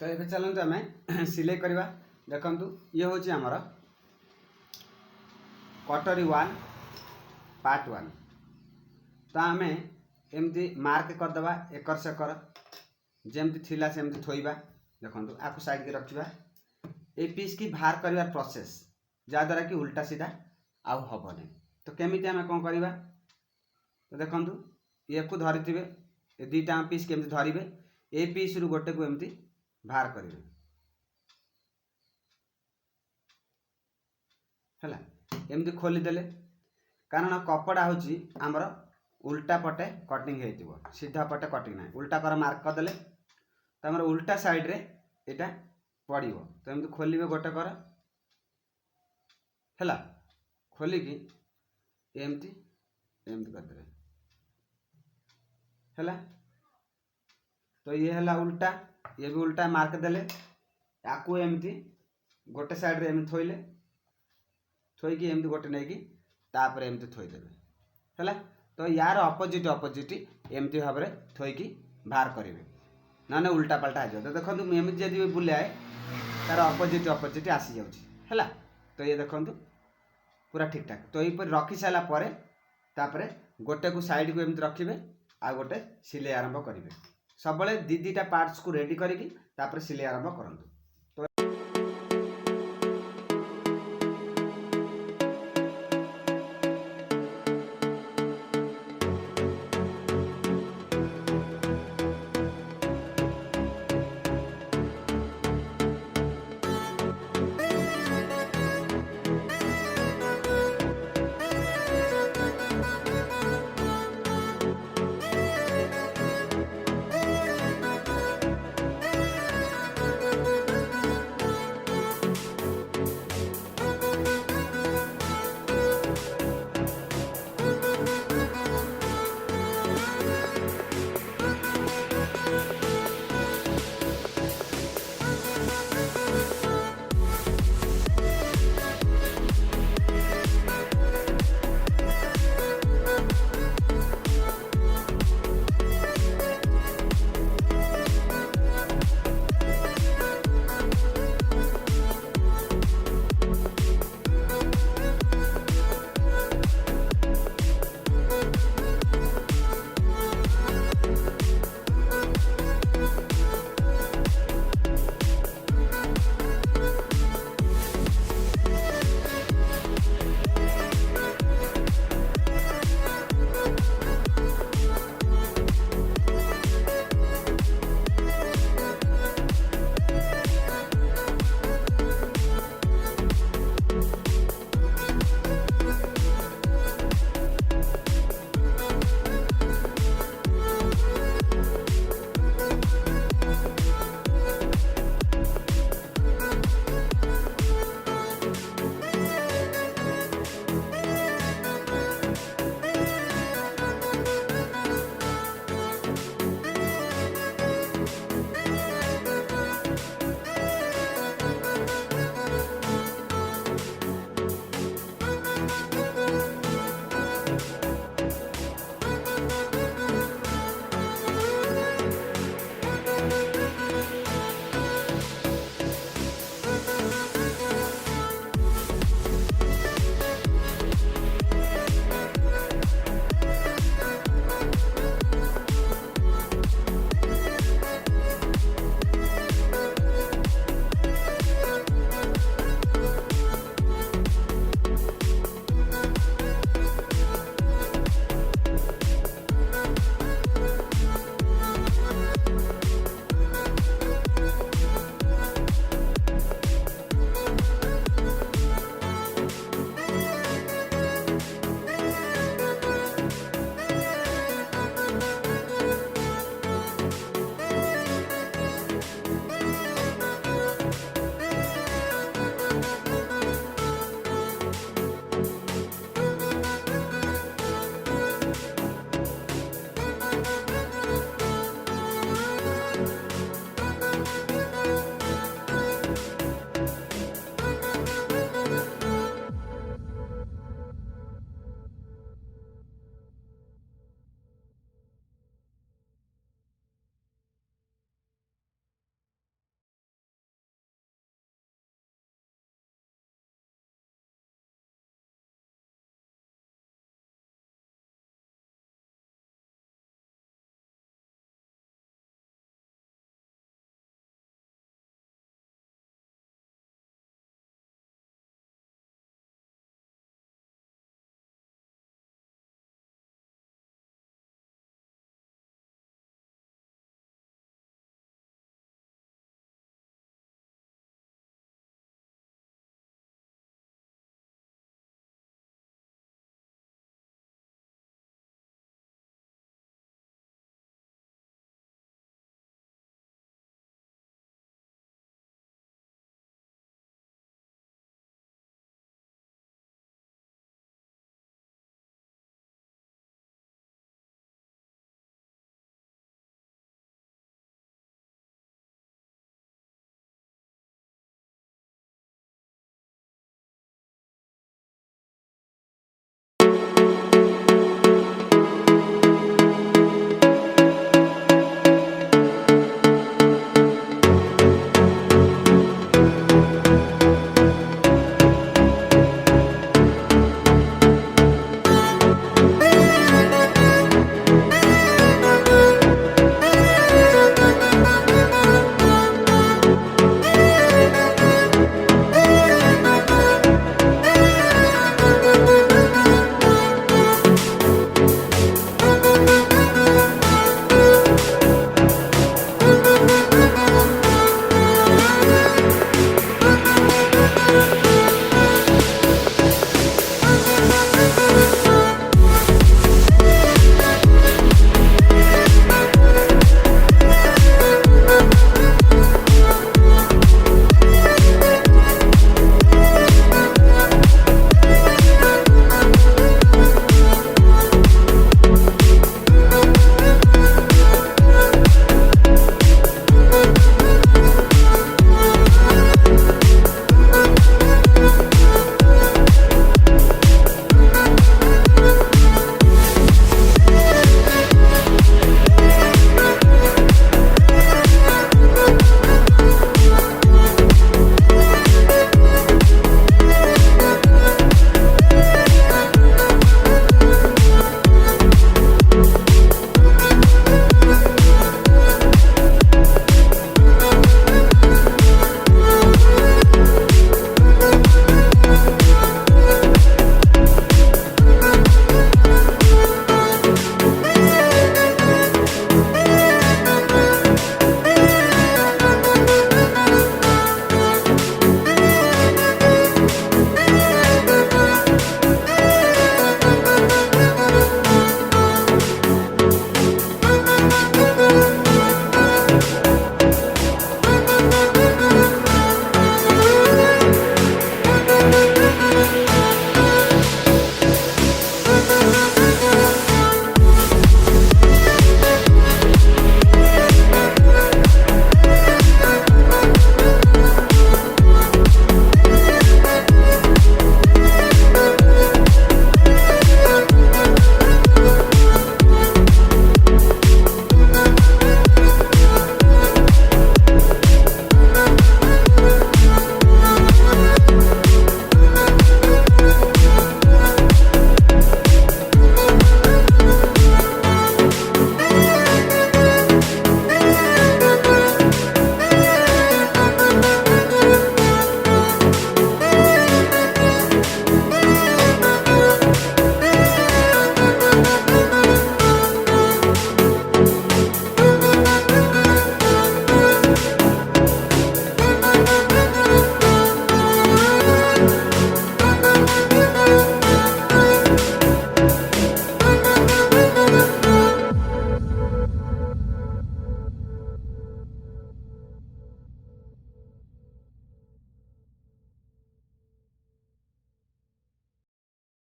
तो ये चलते आम सिलाई करवा देखु ये हूँ आमर कटोरी 1 पार्ट 1। तो आम एमती मार्क करदे एकर सेकर जमती थिला सेमती थोइबा देखु आपको साइड के रखा ये पीस की बाहर कर प्रोसेस जहाँद्वारा कि उल्टा सीधा आउ हेनी। तो केमी आम कौन करवा तो देखु ये को धरी ये दुईटा पीस केमती धरवे ये पीस रु गोटे को एमती बाहर करेंगे है एमती खोलीदेले कारण कपड़ा हूँ आमर उल्टा पटे कटिंग हो सीधा पटे कटिंग ना उल्टा कर मार्क करदे तो आमर उल्टा साइड रे एटा पड़ो। तो एमती खोलिए गोटे कर है खोलिकी एमती एमती करदे है। तो ये है उल्टा ये भी उल्टा मार्क देले याकू एमती गोटे साइड रे एमती थोइले थोइकी एमती गोटे नहीं कि तापर एमती थोइदेवे है। तो यार अपोजिट अपोजिट एमती भाव में थोइकी बाहर करेंगे ना ना उल्टा पल्टा हो। तो देखो एमती जब बुलाए तार अपोजिट अपोजिट आसी जाऊँगी है। तो ये देखो पूरा ठीक ठाक। तो ये रखी सारापर तापर गोटे को साइड को एमती रखिए आ गोटे सिलाई आरंभ करेंगे सब दी दुईटा पार्ट्स को रेडी करिकी तापर सिलाई आरंभ करंतु।